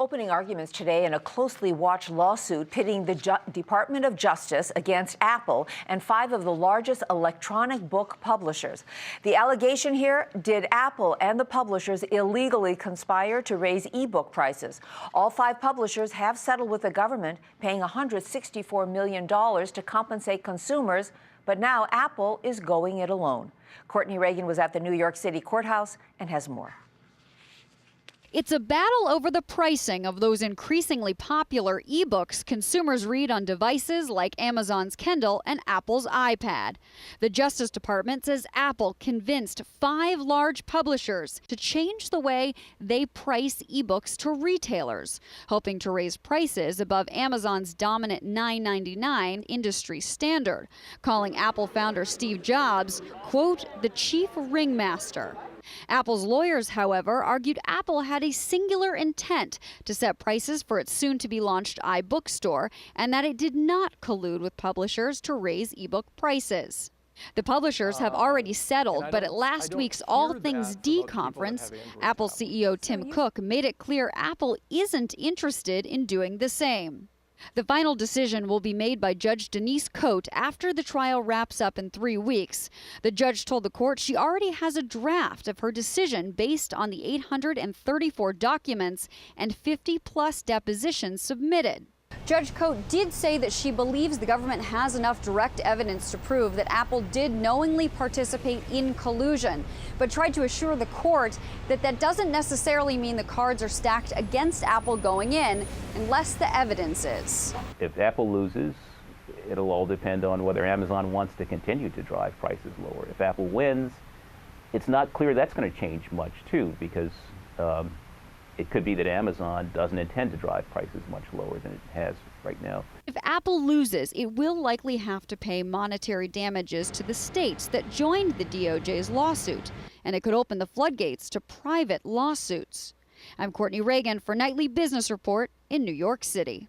Opening arguments today in a closely watched lawsuit pitting the Department of Justice against Apple and 5 of the largest electronic book publishers. The allegation here: did Apple and the publishers illegally conspire to raise e-book prices? All 5 publishers have settled with the government, paying $164 million to compensate consumers, but now Apple is going it alone. Courtney Reagan was at the New York City courthouse and has more. It's a battle over the pricing of those increasingly popular ebooks consumers read on devices like Amazon's Kindle and Apple's iPad. The Justice Department says Apple convinced 5 large publishers to change the way they price ebooks to retailers, hoping to raise prices above Amazon's dominant $9.99 industry standard, calling Apple founder Steve Jobs, quote, the chief ringmaster. Apple's lawyers, however, argued Apple had a singular intent to set prices for its soon-to-be-launched iBookstore and that it did not collude with publishers to raise ebook prices. The publishers have already settled, but at last week's All Things D conference, Apple CEO Tim Cook made it clear Apple isn't interested in doing the same. The final decision will be made by Judge Denise Cote after the trial wraps up in 3 weeks. The judge told the court she already has a draft of her decision based on the 834 documents and 50-plus depositions submitted. Judge Cote did say that she believes the government has enough direct evidence to prove that Apple did knowingly participate in collusion, but tried to assure the court that that doesn't necessarily mean the cards are stacked against Apple going in, unless the evidence is. If Apple loses, it'll all depend on whether Amazon wants to continue to drive prices lower. If Apple wins, it's not clear that's going to change much, too, because it could be that Amazon doesn't intend to drive prices much lower than it has right now. If Apple loses, it will likely have to pay monetary damages to the states that joined the DOJ's lawsuit, and it could open the floodgates to private lawsuits. I'm Courtney Reagan for Nightly Business Report in New York City.